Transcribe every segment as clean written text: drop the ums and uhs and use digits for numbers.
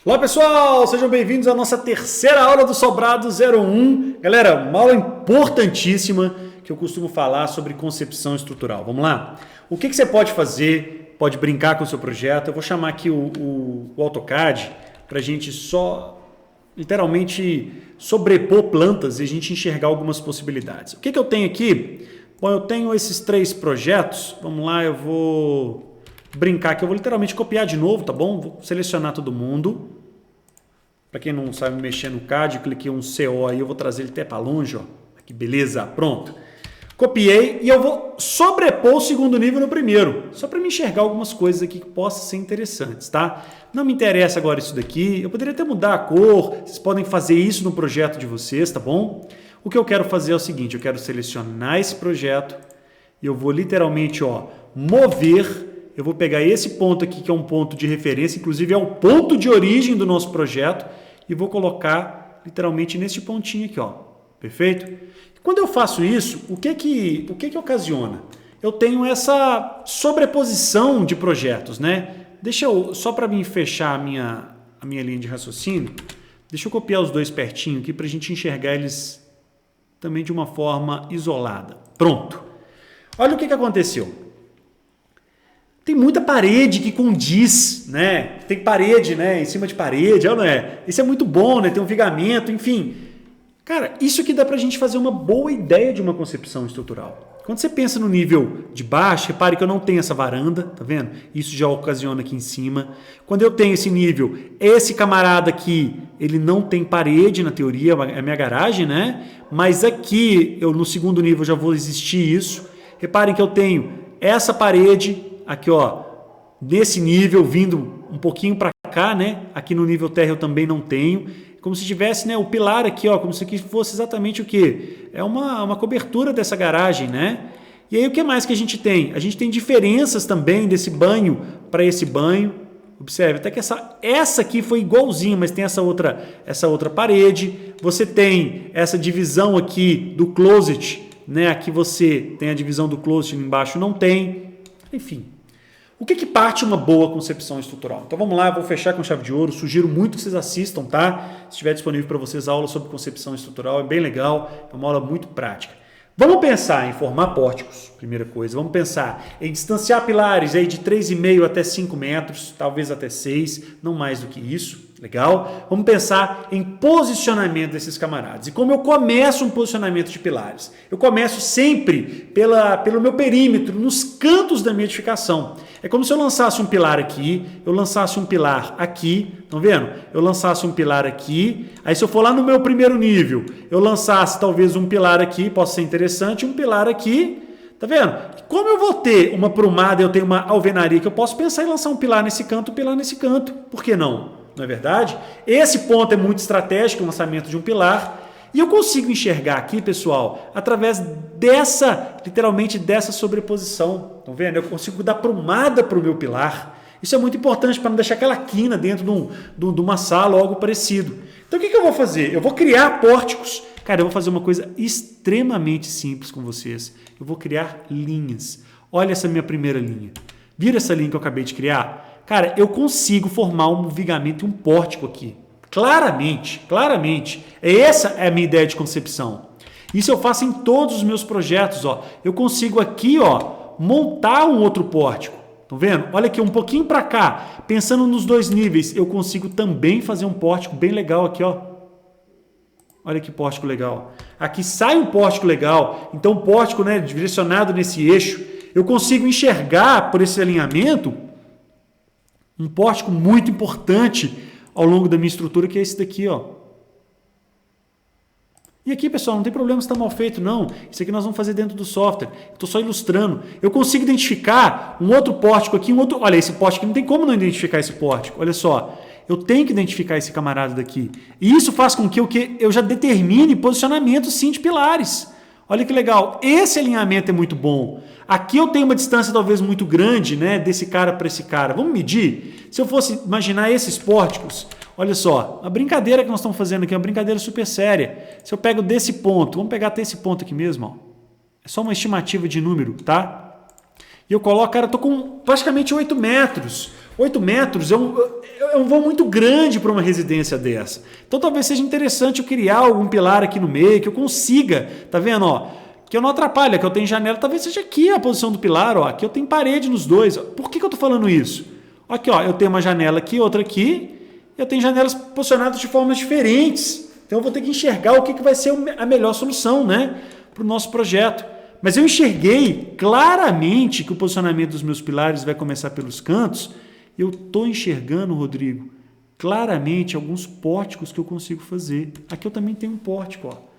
Olá pessoal, sejam bem-vindos à nossa terceira aula do Sobrado 01. Galera, uma aula importantíssima que eu costumo falar sobre concepção estrutural. Vamos lá? O que você pode fazer? Pode brincar com o seu projeto. Eu vou chamar aqui o AutoCAD para a gente só, literalmente, sobrepor plantas e a gente enxergar algumas possibilidades. O que eu tenho aqui? Bom, eu tenho esses três projetos. Vamos lá, eu vou brincar aqui, eu vou literalmente copiar de novo, tá bom? Vou selecionar todo mundo. Para quem não sabe mexer no CAD, eu cliquei um CO aí, eu vou trazer ele até para longe, ó. Que beleza, pronto. Copiei e eu vou sobrepor o segundo nível no primeiro, só para me enxergar algumas coisas aqui que possam ser interessantes, tá? Não me interessa agora isso daqui, eu poderia até mudar a cor, vocês podem fazer isso no projeto de vocês, tá bom? O que eu quero fazer é o seguinte, eu quero selecionar esse projeto e eu vou literalmente, ó, mover. Eu vou pegar esse ponto aqui, que é um ponto de referência, inclusive é o ponto de origem do nosso projeto, e vou colocar literalmente nesse pontinho aqui, ó. Perfeito? Quando eu faço isso, o que ocasiona? Eu tenho essa sobreposição de projetos, né? Deixa eu, só para mim fechar a minha linha de raciocínio, deixa eu copiar os dois pertinho aqui para a gente enxergar eles também de uma forma isolada. Pronto. Olha o que aconteceu. Tem muita parede que condiz, né? Tem parede, né? Em cima de parede, não é? Isso é muito bom, né? Tem um vigamento, enfim. Cara, isso aqui dá pra gente fazer uma boa ideia de uma concepção estrutural. Quando você pensa no nível de baixo, repare que eu não tenho essa varanda, tá vendo? Isso já ocasiona aqui em cima. Quando eu tenho esse nível, esse camarada aqui, ele não tem parede na teoria, é a minha garagem, né? Mas aqui, eu no segundo nível já vou existir isso. Reparem que eu tenho essa parede aqui, ó, nesse nível, vindo um pouquinho para cá, né? Aqui no nível terra eu também não tenho. Como se tivesse, né, o pilar aqui, ó, como se aqui fosse exatamente o quê? É uma cobertura dessa garagem, né? E aí o que mais que a gente tem? A gente tem diferenças também desse banho para esse banho. Observe, até que essa aqui foi igualzinha, mas tem essa outra parede. Você tem essa divisão aqui do closet, né? Aqui você tem a divisão do closet, embaixo não tem. Enfim. O que parte uma boa concepção estrutural? Então vamos lá, eu vou fechar com chave de ouro, sugiro muito que vocês assistam, tá? Se estiver disponível para vocês a aula sobre concepção estrutural, é bem legal, é uma aula muito prática. Vamos pensar em formar pórticos, primeira coisa. Vamos pensar em distanciar pilares aí de 3,5 até 5 metros, talvez até 6, não mais do que isso. Legal? Vamos pensar em posicionamento desses camaradas. E como eu começo um posicionamento de pilares? Eu começo sempre pelo meu perímetro, nos cantos da minha edificação. É como se eu lançasse um pilar aqui, eu lançasse um pilar aqui, estão vendo? Eu lançasse um pilar aqui, aí se eu for lá no meu primeiro nível, eu lançasse talvez um pilar aqui, pode ser interessante, um pilar aqui, tá vendo? Como eu vou ter uma prumada, eu tenho uma alvenaria que eu posso pensar em lançar um pilar nesse canto, por que não? Não é verdade? Esse ponto é muito estratégico, o lançamento de um pilar. E eu consigo enxergar aqui, pessoal, através literalmente dessa sobreposição. Estão vendo? Eu consigo dar prumada para o meu pilar. Isso é muito importante para não deixar aquela quina dentro de uma sala ou algo parecido. Então o que eu vou fazer? Eu vou criar pórticos. Cara, eu vou fazer uma coisa extremamente simples com vocês. Eu vou criar linhas. Olha essa minha primeira linha. Vira essa linha que eu acabei de criar? Cara, eu consigo formar um vigamento e um pórtico aqui. Claramente. Essa é a minha ideia de concepção. Isso eu faço em todos os meus projetos. Ó. Eu consigo aqui, ó, montar um outro pórtico. Estão vendo? Olha aqui, um pouquinho para cá. Pensando nos dois níveis, eu consigo também fazer um pórtico bem legal aqui, ó. Olha que pórtico legal. Aqui sai um pórtico legal. Então, o pórtico, né, direcionado nesse eixo, eu consigo enxergar por esse alinhamento um pórtico muito importante ao longo da minha estrutura, que é esse daqui, ó. E aqui, pessoal, não tem problema se está mal feito, não. Isso aqui nós vamos fazer dentro do software. Estou só ilustrando. Eu consigo identificar um outro pórtico aqui, um outro... Olha, esse pórtico aqui, não tem como não identificar esse pórtico. Olha só. Eu tenho que identificar esse camarada daqui. E isso faz com que eu já determine posicionamento, sim, de pilares. Olha que legal. Esse alinhamento é muito bom. Aqui eu tenho uma distância talvez muito grande, né, desse cara para esse cara. Vamos medir? Se eu fosse imaginar esses pórticos, olha só, a brincadeira que nós estamos fazendo aqui é uma brincadeira super séria. Se eu pego desse ponto, vamos pegar até esse ponto aqui mesmo, ó. É só uma estimativa de número, tá? E eu coloco, cara, eu estou com praticamente 8 metros. 8 metros é um vão muito grande para uma residência dessa. Então talvez seja interessante eu criar algum pilar aqui no meio, que eu consiga, tá vendo, ó? Que eu não atrapalhe, que eu tenho janela, talvez seja aqui a posição do pilar, ó, aqui eu tenho parede nos dois. Por que eu estou falando isso? Aqui, ó, eu tenho uma janela aqui, outra aqui, eu tenho janelas posicionadas de formas diferentes. Então eu vou ter que enxergar o que vai ser a melhor solução, né, para o nosso projeto. Mas eu enxerguei claramente que o posicionamento dos meus pilares vai começar pelos cantos. Eu estou enxergando, Rodrigo, claramente alguns pórticos que eu consigo fazer. Aqui eu também tenho um pórtico, ó.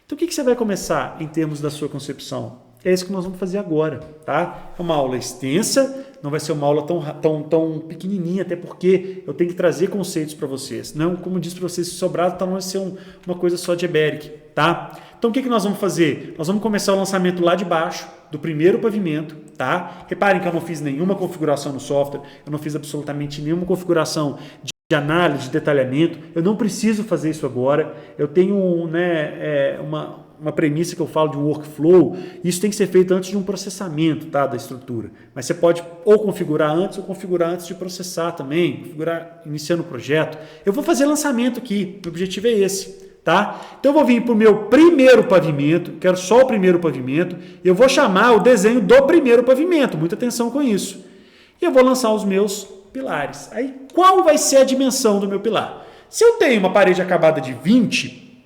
Então, o que você vai começar em termos da sua concepção? É isso que nós vamos fazer agora, tá? É uma aula extensa, não vai ser uma aula tão pequenininha, até porque eu tenho que trazer conceitos para vocês. Não, como eu disse para vocês, sobrado não vai ser uma coisa só de Eberic, tá? Então, o que nós vamos fazer? Nós vamos começar o lançamento lá de baixo, do primeiro pavimento, tá? Reparem que eu não fiz nenhuma configuração no software, eu não fiz absolutamente nenhuma configuração de análise, de detalhamento. Eu não preciso fazer isso agora. Eu tenho uma premissa que eu falo de workflow. Isso tem que ser feito antes de um processamento, tá, da estrutura. Mas você pode ou configurar antes de processar também, configurar iniciando o projeto. Eu vou fazer lançamento aqui. O objetivo é esse. Tá? Então eu vou vir para o meu primeiro pavimento, quero só o primeiro pavimento, e eu vou chamar o desenho do primeiro pavimento. Muita atenção com isso. E eu vou lançar os meus pilares. Aí, qual vai ser a dimensão do meu pilar? Se eu tenho uma parede acabada de 20,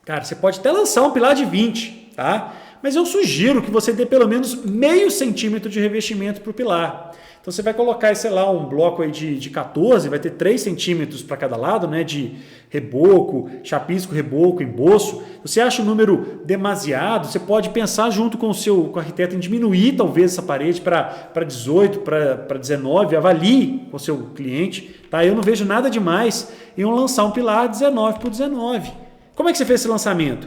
cara, você pode até lançar um pilar de 20, tá? Mas eu sugiro que você dê pelo menos meio centímetro de revestimento para o pilar. Então você vai colocar, sei lá, um bloco aí de 14, vai ter 3 centímetros para cada lado, né? De reboco, chapisco, reboco, emboço. Se você acha o número demasiado, você pode pensar junto com o arquiteto em diminuir talvez essa parede para 18, para 19, avalie com o seu cliente. Tá? Eu não vejo nada demais em lançar um pilar 19 por 19. Como é que você fez esse lançamento?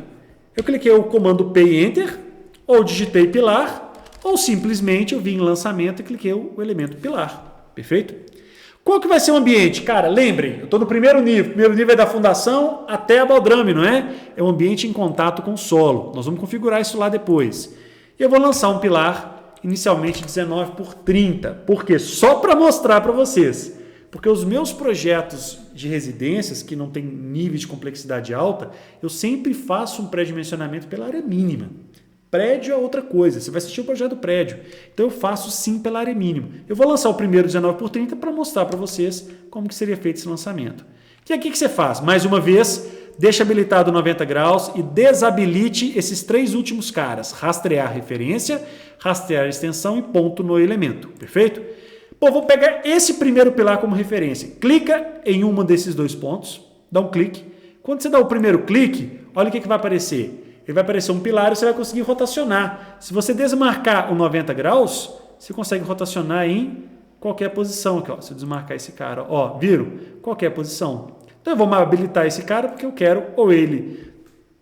Eu cliquei o comando P e Enter, ou digitei pilar, ou simplesmente eu vim em lançamento e cliquei o elemento pilar. Perfeito? Qual que vai ser o ambiente? Cara, lembrem, eu estou no primeiro nível. O primeiro nível é da fundação até a baldrame, não é? É um ambiente em contato com o solo. Nós vamos configurar isso lá depois. E eu vou lançar um pilar inicialmente 19 por 30. Por quê? Só para mostrar para vocês. Porque os meus projetos de residências, que não tem nível de complexidade alta, eu sempre faço um pré-dimensionamento pela área mínima. Prédio é outra coisa, você vai assistir o projeto do prédio. Então eu faço sim pela área mínima. Eu vou lançar o primeiro 19 por 30 para mostrar para vocês como que seria feito esse lançamento. E aqui o que você faz? Mais uma vez, deixa habilitado 90 graus e desabilite esses 3 últimos caras. Rastrear referência, rastrear extensão e ponto no elemento. Perfeito? Bom, vou pegar esse primeiro pilar como referência. Clica em um desses 2 pontos, dá um clique. Quando você dá o primeiro clique, olha o que vai aparecer. Ele vai aparecer um pilar e você vai conseguir rotacionar. Se você desmarcar o 90 graus, você consegue rotacionar em qualquer posição. Aqui, ó. Se eu desmarcar esse cara, ó, viram? Qualquer posição. Então eu vou habilitar esse cara porque eu quero ou ele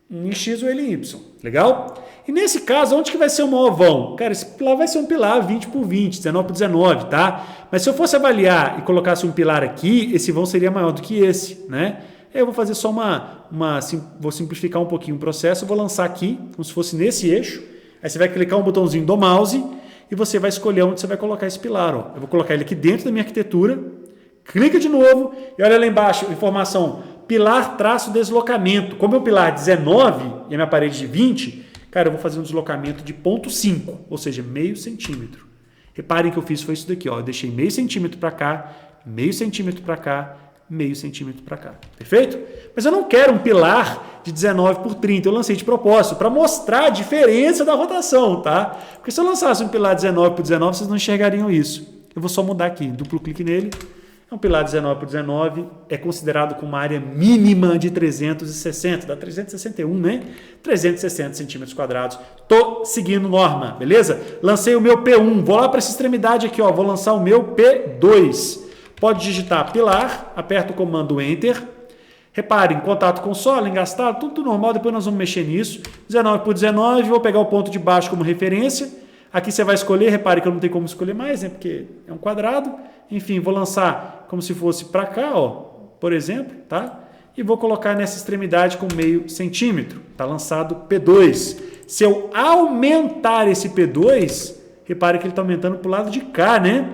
em X ou ele em Y. Legal? E nesse caso, onde que vai ser o maior vão? Cara, esse pilar vai ser um pilar 20 por 20, 19 por 19, tá? Mas se eu fosse avaliar e colocasse um pilar aqui, esse vão seria maior do que esse, né? Eu vou fazer só vou simplificar um pouquinho o processo, eu vou lançar aqui, como se fosse nesse eixo, aí você vai clicar um botãozinho do mouse e você vai escolher onde você vai colocar esse pilar. Ó. Eu vou colocar ele aqui dentro da minha arquitetura, clica de novo e olha lá embaixo, informação, pilar-deslocamento. Como é o pilar 19 e a minha parede de 20, cara, eu vou fazer um deslocamento de 0,5, ou seja, meio centímetro. Reparem que eu fiz foi isso daqui, ó. Eu deixei meio centímetro para cá, meio centímetro para cá, meio centímetro para cá. Perfeito? Mas eu não quero um pilar de 19 por 30. Eu lancei de propósito para mostrar a diferença da rotação, tá? Porque se eu lançasse um pilar 19 por 19, vocês não enxergariam isso. Eu vou só mudar aqui. Duplo clique nele. É um pilar 19 por 19. É considerado com uma área mínima de 360. Dá 361, né? 360 centímetros quadrados. Tô seguindo norma, beleza? Lancei o meu P1. Vou lá para essa extremidade aqui, ó. Vou lançar o meu P2. Pode digitar pilar, aperta o comando Enter. Reparem, contato com solo, engastado, tudo normal, depois nós vamos mexer nisso. 19 por 19, vou pegar o ponto de baixo como referência. Aqui você vai escolher, repare que eu não tenho como escolher mais, né? Porque é um quadrado. Enfim, vou lançar como se fosse para cá, ó, por exemplo, tá? E vou colocar nessa extremidade com meio centímetro. Está lançado P2. Se eu aumentar esse P2, repare que ele está aumentando para o lado de cá, né?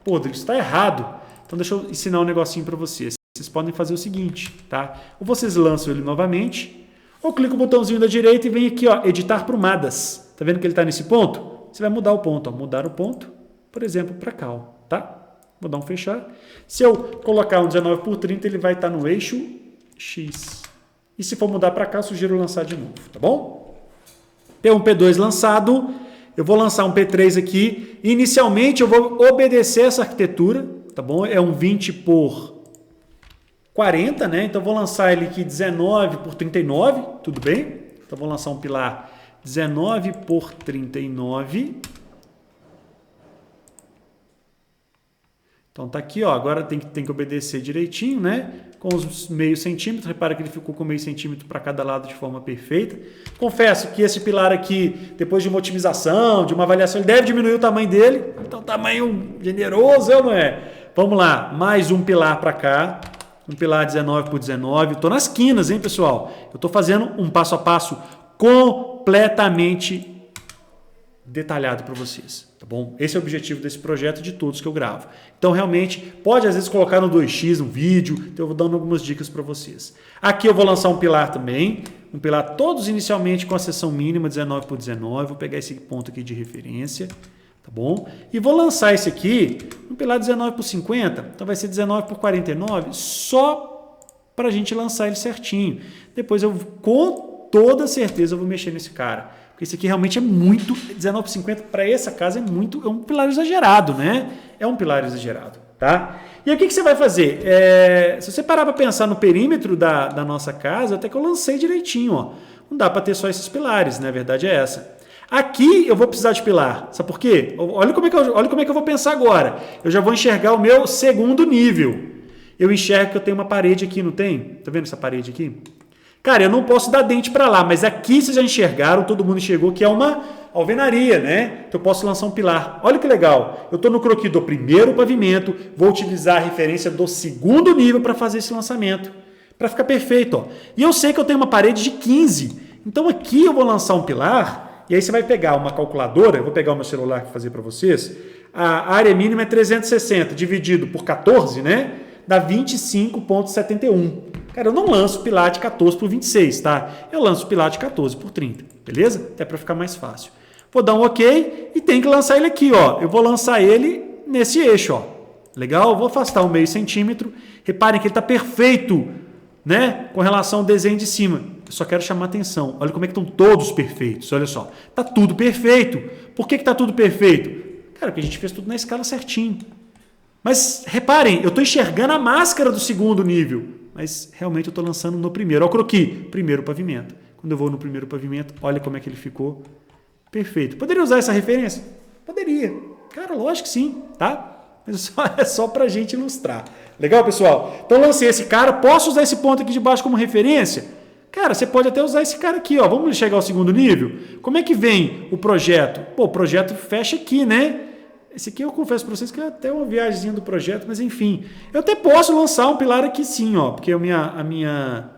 Pô, Rodrigo, isso está errado. Então deixa eu ensinar um negocinho para vocês. Vocês podem fazer o seguinte, tá? Ou vocês lançam ele novamente, ou clica o botãozinho da direita e vem aqui, ó, editar prumadas. Tá vendo que ele está nesse ponto? Você vai mudar o ponto, ó, mudar o ponto, por exemplo, para cá, ó, tá? Vou dar um fechar. Se eu colocar um 19 por 30, ele vai estar no eixo X. E se for mudar para cá, eu sugiro lançar de novo, tá bom? Tem um P2 lançado, eu vou lançar um P3 aqui. Inicialmente eu vou obedecer essa arquitetura, tá bom? É um 20 por 40, né? Então eu vou lançar ele aqui 19 por 39, tudo bem? Então eu vou lançar um pilar 19 por 39. Então tá aqui, ó, agora tem que obedecer direitinho, né? Com os meio centímetros, repara que ele ficou com meio centímetro para cada lado de forma perfeita. Confesso que esse pilar aqui, depois de uma otimização, de uma avaliação, ele deve diminuir o tamanho dele. Então tamanho generoso, não é? Vamos lá, mais um pilar para cá, um pilar 19 por 19. Estou nas quinas, hein, pessoal? Eu estou fazendo um passo a passo completamente detalhado para vocês, tá bom? Esse é o objetivo desse projeto de todos que eu gravo. Então, realmente, pode às vezes colocar no 2x, um vídeo, então eu vou dando algumas dicas para vocês. Aqui eu vou lançar um pilar também, um pilar todos inicialmente com a seção mínima 19 por 19, vou pegar esse ponto aqui de referência, tá bom? E vou lançar esse aqui, um pilar 19 por 50, então vai ser 19 por 49, só para a gente lançar ele certinho. Depois eu, com toda certeza, eu vou mexer nesse cara. Esse aqui realmente é muito, 19 por 50 para essa casa é um pilar exagerado, né? É um pilar exagerado, tá? E aí o que você vai fazer? Se você parar para pensar no perímetro da nossa casa, até que eu lancei direitinho, ó. Não dá para ter só esses pilares, né? A verdade é essa. Aqui eu vou precisar de pilar, sabe por quê? Olha como é que eu vou pensar agora. Eu já vou enxergar o meu segundo nível. Eu enxergo que eu tenho uma parede aqui, não tem? Tá vendo essa parede aqui? Cara, eu não posso dar dente para lá, mas aqui vocês já enxergaram, todo mundo enxergou que é uma alvenaria, né? Então eu posso lançar um pilar. Olha que legal. Eu estou no croquis do primeiro pavimento, vou utilizar a referência do segundo nível para fazer esse lançamento, para ficar perfeito, ó. E eu sei que eu tenho uma parede de 15. Então aqui eu vou lançar um pilar, e aí você vai pegar uma calculadora, eu vou pegar o meu celular para fazer para vocês. A área mínima é 360, dividido por 14, né? Dá 25,71. Cara, eu não lanço pilar de 14 por 26, tá? Eu lanço pilar de 14 por 30, beleza? Até para ficar mais fácil. Vou dar um OK e tem que lançar ele aqui, ó. Eu vou lançar ele nesse eixo, ó. Legal? Eu vou afastar um meio centímetro. Reparem que ele está perfeito, né? Com relação ao desenho de cima. Eu só quero chamar atenção. Olha como é que estão todos perfeitos. Olha só. Tá tudo perfeito. Por que tá tudo perfeito? Cara, porque a gente fez tudo na escala certinho. Mas reparem, eu estou enxergando a máscara do segundo nível. Mas realmente eu estou lançando no primeiro. Olha o croquis, primeiro pavimento. Quando eu vou no primeiro pavimento, olha como é que ele ficou perfeito. Poderia usar essa referência? Poderia. Cara, lógico que sim, tá? Mas é só para a gente ilustrar. Legal, pessoal? Então lancei esse cara. Posso usar esse ponto aqui de baixo como referência? Cara, você pode até usar esse cara aqui, ó. Vamos chegar ao segundo nível? Como é que vem o projeto? Pô, o projeto fecha aqui, né? Esse aqui eu confesso para vocês que é até uma viagemzinha do projeto, mas enfim. Eu até posso lançar um pilar aqui sim, ó, porque a minha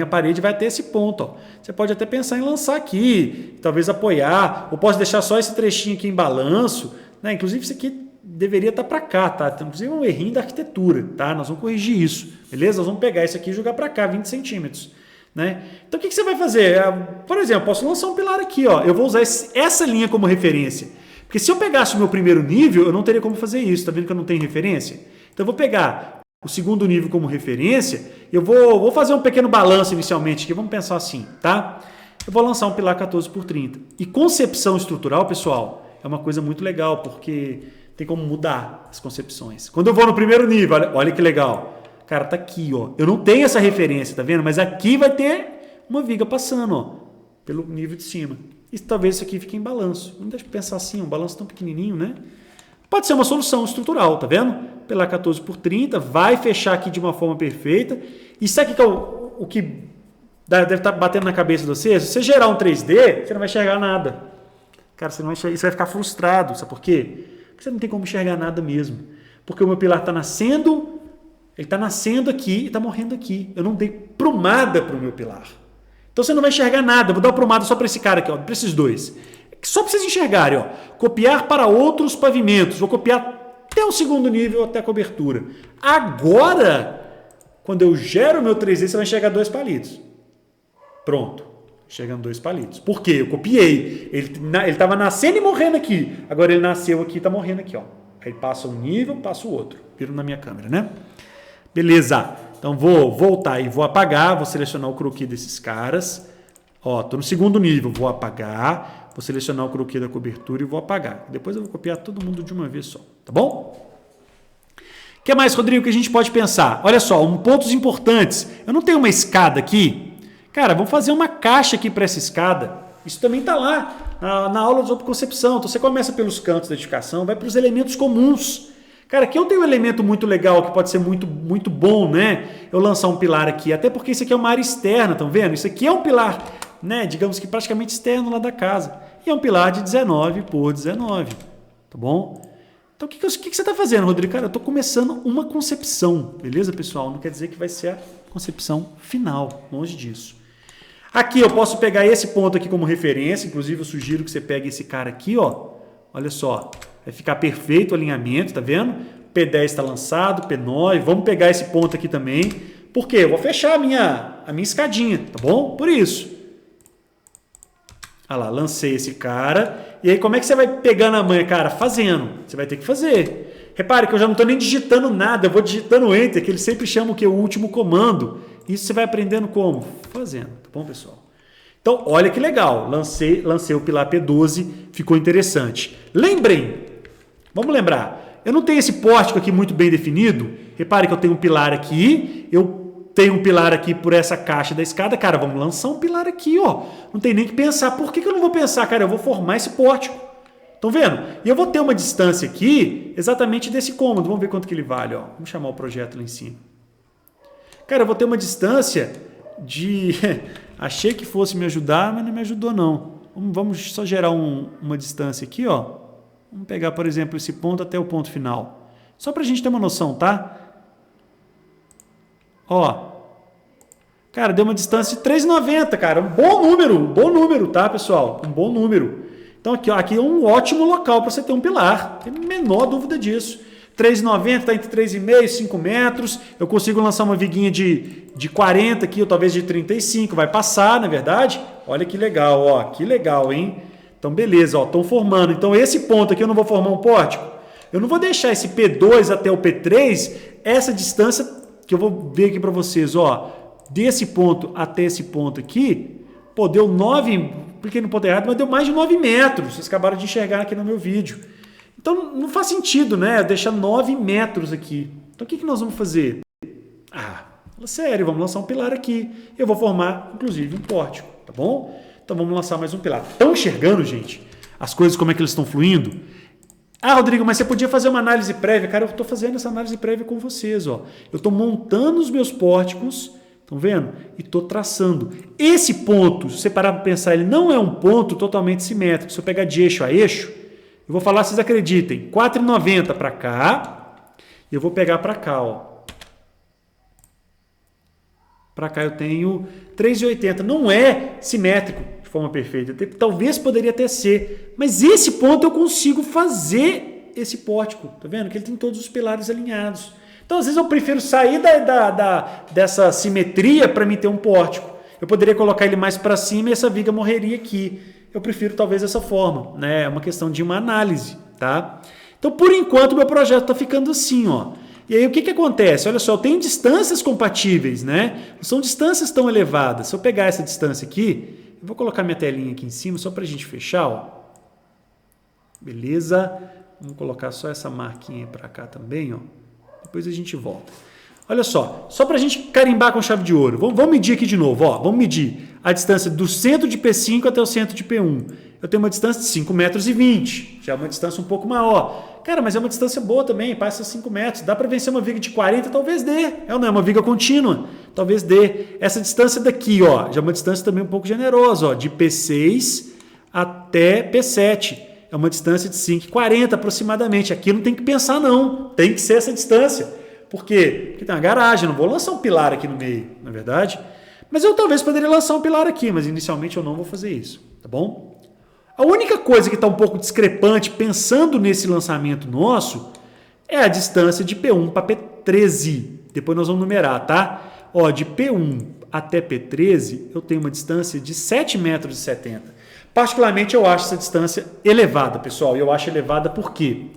parede vai ter esse ponto. Ó. Você pode até pensar em lançar aqui, talvez apoiar, ou posso deixar só esse trechinho aqui em balanço. Né? Inclusive isso aqui deveria estar para cá, tá? Então, inclusive é um errinho da arquitetura, tá? Nós vamos corrigir isso, beleza? Nós vamos pegar isso aqui e jogar para cá, 20 centímetros. Né? Então o que você vai fazer? Por exemplo, posso lançar um pilar aqui, ó. Eu vou usar essa linha como referência. Porque se eu pegasse o meu primeiro nível, eu não teria como fazer isso. Está vendo que eu não tenho referência? Então eu vou pegar o segundo nível como referência. Eu vou fazer um pequeno balanço inicialmente aqui. Vamos pensar assim, tá? Eu vou lançar um pilar 14 por 30. E concepção estrutural, pessoal, é uma coisa muito legal, porque tem como mudar as concepções. Quando eu vou no primeiro nível, olha que legal. Cara, tá aqui, ó. Eu não tenho essa referência, tá vendo? Mas aqui vai ter uma viga passando, ó, pelo nível de cima. E talvez isso aqui fique em balanço. Não deixa eu pensar assim, um balanço tão pequenininho, né? Pode ser uma solução estrutural, tá vendo? Pilar 14 por 30, vai fechar aqui de uma forma perfeita. E sabe o que é o que deve estar batendo na cabeça de vocês? Se você gerar um 3D, você não vai enxergar nada. Cara, você não vai enxergar, você vai ficar frustrado. Sabe por quê? Porque você não tem como enxergar nada mesmo. Porque o meu pilar está nascendo, ele está nascendo aqui e está morrendo aqui. Eu não dei prumada para o meu pilar. Então você não vai enxergar nada. Eu vou dar uma prumada só para esse cara aqui, para esses dois. Só para vocês enxergarem. Ó. Copiar para outros pavimentos. Vou copiar até o segundo nível, até a cobertura. Agora, quando eu gero o meu 3D, você vai enxergar 2 palitos. Pronto. Chegando 2 palitos. Por quê? Eu copiei. Ele estava nascendo e morrendo aqui. Agora ele nasceu aqui e está morrendo aqui. Ó. Aí passa um nível, passa o outro. Viram na minha câmera, né? Beleza. Então vou voltar e vou apagar. Vou selecionar o croquis desses caras. Ó, estou no segundo nível. Vou apagar. Vou selecionar o croquis da cobertura e vou apagar. Depois eu vou copiar todo mundo de uma vez só. Tá bom? O que mais, Rodrigo, que a gente pode pensar? Olha só, pontos importantes. Eu não tenho uma escada aqui. Cara, vamos fazer uma caixa aqui para essa escada. Isso também está lá na aula de autoconcepção. Então você começa pelos cantos da edificação, vai para os elementos comuns. Cara, aqui eu tenho um elemento muito legal que pode ser muito, muito bom, né? Eu lançar um pilar aqui, até porque isso aqui é uma área externa, estão vendo? Isso aqui é um pilar, né? Digamos que praticamente externo lá da casa. E é um pilar de 19 por 19, tá bom? Então o que você está fazendo, Rodrigo? Cara, eu estou começando uma concepção, beleza, pessoal? Não quer dizer que vai ser a concepção final, longe disso. Aqui eu posso pegar esse ponto aqui como referência, inclusive eu sugiro que você pegue esse cara aqui, ó. Olha só, vai ficar perfeito o alinhamento, tá vendo? P10 está lançado, P9, vamos pegar esse ponto aqui também. Por quê? Eu vou fechar a minha escadinha, tá bom? Por isso. Olha lá, lancei esse cara. E aí como é que você vai pegar na manha, cara? Fazendo. Você vai ter que fazer. Repare que eu já não estou nem digitando nada, eu vou digitando Enter, que ele sempre chama o que? O último comando. Isso você vai aprendendo como? Fazendo, tá bom, pessoal? Então, olha que legal. Lancei o pilar P12, ficou interessante. Lembrem, vamos lembrar, eu não tenho esse pórtico aqui muito bem definido. Repare que eu tenho um pilar aqui, eu tenho um pilar aqui por essa caixa da escada. Cara, vamos lançar um pilar aqui, ó. Não tem nem que pensar. Por que eu não vou pensar, cara? Eu vou formar esse pórtico. Estão vendo? E eu vou ter uma distância aqui exatamente desse cômodo. Vamos ver quanto que ele vale, ó. Vamos chamar o projeto lá em cima. Cara, eu vou ter uma distância de... Achei que fosse me ajudar, mas não me ajudou, não. Vamos só gerar uma distância aqui, ó. Vamos pegar, por exemplo, esse ponto até o ponto final. Só para a gente ter uma noção, tá? Ó. Cara, deu uma distância de 3,90, cara. Um bom número, tá, pessoal? Um bom número. Então, aqui, ó, aqui é um ótimo local para você ter um pilar. Não tem a menor dúvida disso. 3,90 está entre 3,5 e 5 metros. Eu consigo lançar uma viguinha de 40 aqui, ou talvez de 35. Vai passar, na verdade. Olha que legal, ó. Que legal, hein? Então, beleza, ó. Estão formando. Então, esse ponto aqui eu não vou formar um pórtico. Eu não vou deixar esse P2 até o P3, essa distância que eu vou ver aqui para vocês, ó. Desse ponto até esse ponto aqui, pô, deu 9, cliquei no ponto errado, mas deu mais de 9 metros. Vocês acabaram de enxergar aqui no meu vídeo. Então, não faz sentido, né? Deixar 9 metros aqui. Então, o que nós vamos fazer? Fala sério, vamos lançar um pilar aqui. Eu vou formar, inclusive, um pórtico, tá bom? Então, vamos lançar mais um pilar. Estão enxergando, gente, as coisas, como é que elas estão fluindo? Rodrigo, mas você podia fazer uma análise prévia. Cara, eu estou fazendo essa análise prévia com vocês, ó. Eu estou montando os meus pórticos, estão vendo? E estou traçando. Esse ponto, se você parar para pensar, ele não é um ponto totalmente simétrico. Se eu pegar de eixo a eixo, eu vou falar, vocês acreditem, 4,90 para cá, e eu vou pegar para cá, ó. Para cá eu tenho 3,80. Não é simétrico de forma perfeita. Talvez poderia até ser, mas esse ponto eu consigo fazer esse pórtico. Tá vendo? Que ele tem todos os pilares alinhados. Então, às vezes eu prefiro sair dessa simetria para me ter um pórtico. Eu poderia colocar ele mais para cima e essa viga morreria aqui. Eu prefiro talvez dessa forma, né? É uma questão de uma análise, tá? Então, por enquanto, meu projeto está ficando assim, ó. E aí, o que acontece? Olha só, eu tenho distâncias compatíveis, né? Não são distâncias tão elevadas. Se eu pegar essa distância aqui, eu vou colocar minha telinha aqui em cima, só para a gente fechar, ó. Beleza? Vamos colocar só essa marquinha para cá também, ó. Depois a gente volta. Olha só para a gente carimbar com chave de ouro. Vamos medir aqui de novo, ó. Vamos medir a distância do centro de P5 até o centro de P1. Eu tenho uma distância de 5,20 metros. Já é uma distância um pouco maior. Cara, mas é uma distância boa também, passa 5 metros. Dá para vencer uma viga de 40? Talvez dê. Não é uma viga contínua. Talvez dê. Essa distância daqui, ó, já é uma distância também um pouco generosa, ó, de P6 até P7. É uma distância de 5,40 aproximadamente. Aqui não tem que pensar, não. Tem que ser essa distância. Por quê? Porque tem uma garagem, eu não vou lançar um pilar aqui no meio, na verdade. Mas eu talvez poderia lançar um pilar aqui, mas inicialmente eu não vou fazer isso, tá bom? A única coisa que está um pouco discrepante, pensando nesse lançamento nosso, é a distância de P1 para P13. Depois nós vamos numerar, tá? Ó, de P1 até P13, eu tenho uma distância de 7,70 metros. Particularmente, eu acho essa distância elevada, pessoal. E eu acho elevada por quê?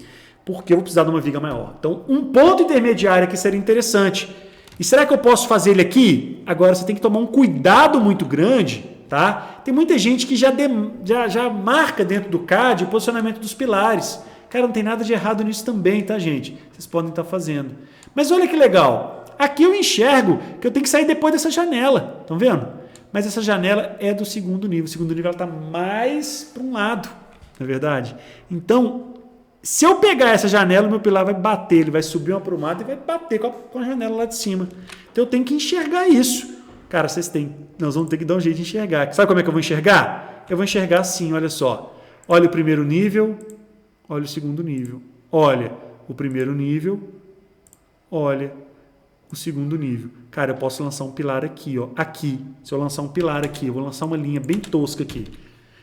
Porque eu vou precisar de uma viga maior. Então, um ponto intermediário aqui seria interessante. E será que eu posso fazer ele aqui? Agora, você tem que tomar um cuidado muito grande, tá? Tem muita gente que já marca dentro do CAD o posicionamento dos pilares. Cara, não tem nada de errado nisso também, tá, gente? Vocês podem estar fazendo. Mas olha que legal. Aqui eu enxergo que eu tenho que sair depois dessa janela. Estão vendo? Mas essa janela é do segundo nível. O segundo nível está mais para um lado, não é verdade? Então, se eu pegar essa janela, o meu pilar vai bater, ele vai subir uma aprumada e vai bater com a janela lá de cima. Então, eu tenho que enxergar isso. Cara, nós vamos ter que dar um jeito de enxergar. Sabe como é que eu vou enxergar? Eu vou enxergar assim, olha só. Olha o primeiro nível, olha o segundo nível. Olha o primeiro nível, olha o segundo nível. Cara, eu posso lançar um pilar aqui, ó. Aqui. Se eu lançar um pilar aqui, eu vou lançar uma linha bem tosca aqui.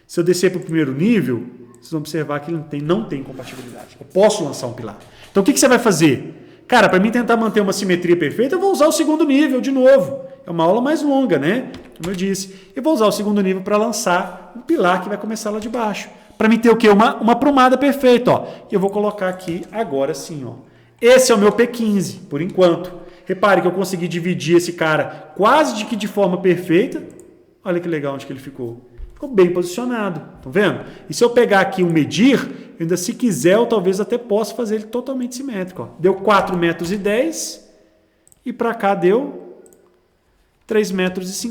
Se eu descer para o primeiro nível, vocês vão observar que ele não tem compatibilidade. Eu posso lançar um pilar. Então, o que você vai fazer? Cara, para mim tentar manter uma simetria perfeita, eu vou usar o segundo nível de novo. É uma aula mais longa, né? Como eu disse. Eu vou usar o segundo nível para lançar um pilar que vai começar lá de baixo. Para mim ter o quê? Uma aprumada perfeita, ó. E eu vou colocar aqui agora sim, ó. Esse é o meu P15, por enquanto. Repare que eu consegui dividir esse cara quase de forma perfeita. Olha que legal onde que ele ficou. Ficou bem posicionado. Estão vendo? E se eu pegar aqui um medir, ainda se quiser, eu talvez até possa fazer ele totalmente simétrico. Ó. Deu 4,10 metros e para cá deu 3,50 metros.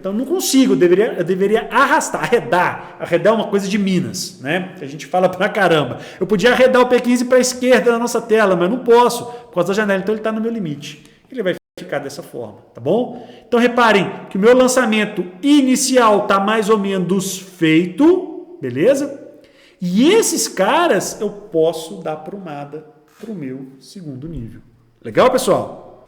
Então não consigo, eu deveria arrastar, arredar. Arredar é uma coisa de Minas, né? A gente fala pra caramba. Eu podia arredar o P15 para a esquerda na nossa tela, mas não posso, por causa da janela, então ele está no meu limite. Ele vai ficar dessa forma, tá bom? Então reparem que o meu lançamento inicial está mais ou menos feito, beleza? E esses caras eu posso dar aprumada para o meu segundo nível. Legal, pessoal?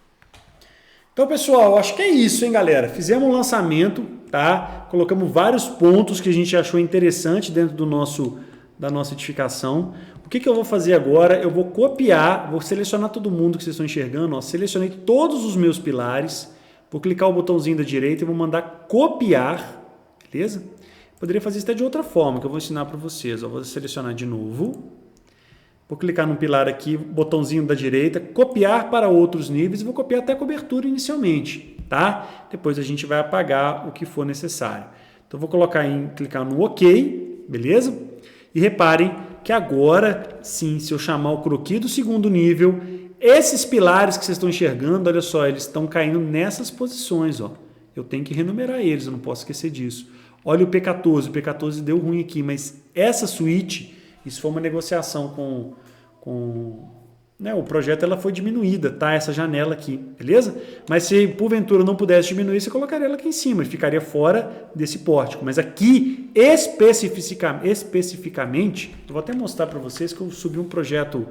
Então, pessoal, acho que é isso, hein, galera? Fizemos um lançamento, tá? Colocamos vários pontos que a gente achou interessante dentro da nossa edificação. O que eu vou fazer agora? Eu vou copiar, vou selecionar todo mundo que vocês estão enxergando. Ó, selecionei todos os meus pilares. Vou clicar o botãozinho da direita e vou mandar copiar, beleza? Poderia fazer isso até de outra forma, que eu vou ensinar para vocês. Ó, vou selecionar de novo. Vou clicar no pilar aqui, botãozinho da direita, copiar para outros níveis e vou copiar até a cobertura inicialmente, tá? Depois a gente vai apagar o que for necessário. Então, vou clicar no OK, beleza? E reparem que agora, sim, se eu chamar o croquis do segundo nível, esses pilares que vocês estão enxergando, olha só, eles estão caindo nessas posições, ó. Eu tenho que renumerar eles, eu não posso esquecer disso. Olha o P14 deu ruim aqui, mas essa suíte, isso foi uma negociação né, o projeto, ela foi diminuída, tá? Essa janela aqui, beleza? Mas se porventura não pudesse diminuir, você colocaria ela aqui em cima, e ficaria fora desse pórtico. Mas aqui, especificamente, eu vou até mostrar para vocês que eu subi um projeto,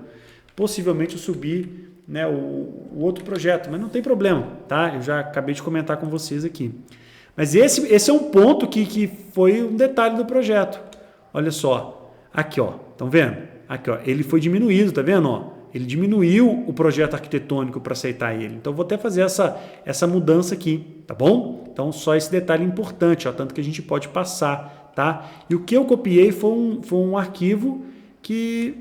possivelmente eu subi, né, o outro projeto, mas não tem problema, tá? Eu já acabei de comentar com vocês aqui. Mas esse é um ponto que foi um detalhe do projeto. Olha só, aqui, ó, estão vendo? Aqui, ó, ele foi diminuído, tá vendo? Ó, ele diminuiu o projeto arquitetônico para aceitar ele. Então, eu vou até fazer essa mudança aqui, tá bom? Então, só esse detalhe importante, ó, tanto que a gente pode passar, tá? E o que eu copiei foi um arquivo que,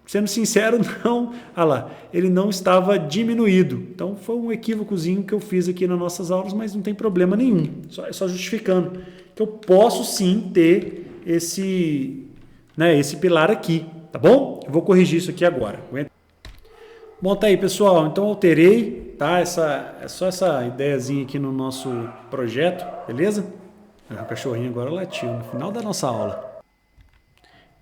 sendo sincero, não, olha lá, ele não estava diminuído. Então, foi um equívocozinho que eu fiz aqui nas nossas aulas, mas não tem problema nenhum. Só justificando que eu posso sim ter esse pilar aqui, tá bom? Eu vou corrigir isso aqui agora. Bom, tá aí, pessoal. Então, alterei, tá? É só essa ideiazinha aqui no nosso projeto, beleza? O cachorrinho agora latiu no final da nossa aula.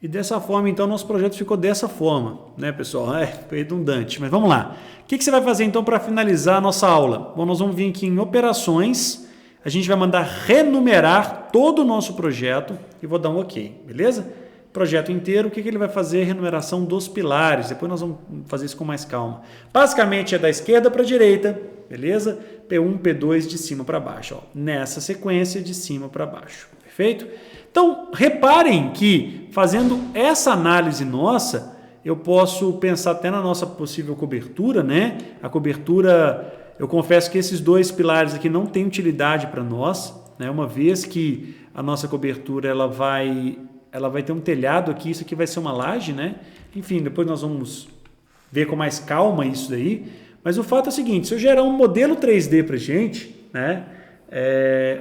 E dessa forma, então, nosso projeto ficou dessa forma, né, pessoal? Foi redundante, mas vamos lá. O que você vai fazer, então, para finalizar a nossa aula? Bom, nós vamos vir aqui em operações, a gente vai mandar renumerar todo o nosso projeto e vou dar um OK, beleza? Projeto inteiro, o que ele vai fazer? Renumeração dos pilares. Depois nós vamos fazer isso com mais calma. Basicamente é da esquerda para a direita, beleza? P1, P2 de cima para baixo. Ó. Nessa sequência de cima para baixo. Perfeito? Então, reparem que fazendo essa análise nossa, eu posso pensar até na nossa possível cobertura, né? A cobertura, eu confesso que esses dois pilares aqui não têm utilidade para nós, né? Uma vez que a nossa cobertura ela vai ter um telhado aqui, isso aqui vai ser uma laje, né? Enfim, depois nós vamos ver com mais calma isso daí. Mas o fato é o seguinte, se eu gerar um modelo 3D para a gente, né?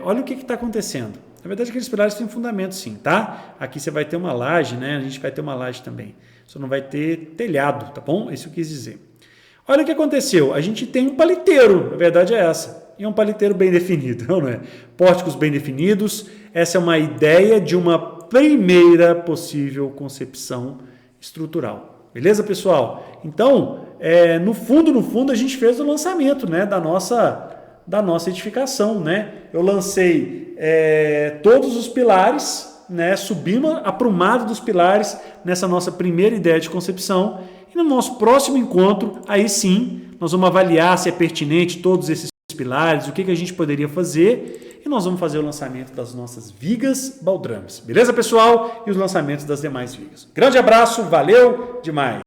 Olha o que está acontecendo. Na verdade, aqueles pilares têm fundamento sim, tá? Aqui você vai ter uma laje, né? A gente vai ter uma laje também. Só não vai ter telhado, tá bom? Isso eu quis dizer. Olha o que aconteceu. A gente tem um paliteiro, a verdade é essa. E é um paliteiro bem definido, não é? Pórticos bem definidos. Essa é uma ideia de uma primeira possível concepção estrutural. Beleza, pessoal? Então, no fundo, a gente fez o lançamento, né, da nossa edificação, né? Eu lancei todos os pilares, né? Subimos aprumado dos pilares nessa nossa primeira ideia de concepção. E no nosso próximo encontro, aí sim, nós vamos avaliar se é pertinente todos esses pilares, o que a gente poderia fazer, e nós vamos fazer o lançamento das nossas vigas baldrames. Beleza, pessoal? E os lançamentos das demais vigas. Grande abraço, valeu demais!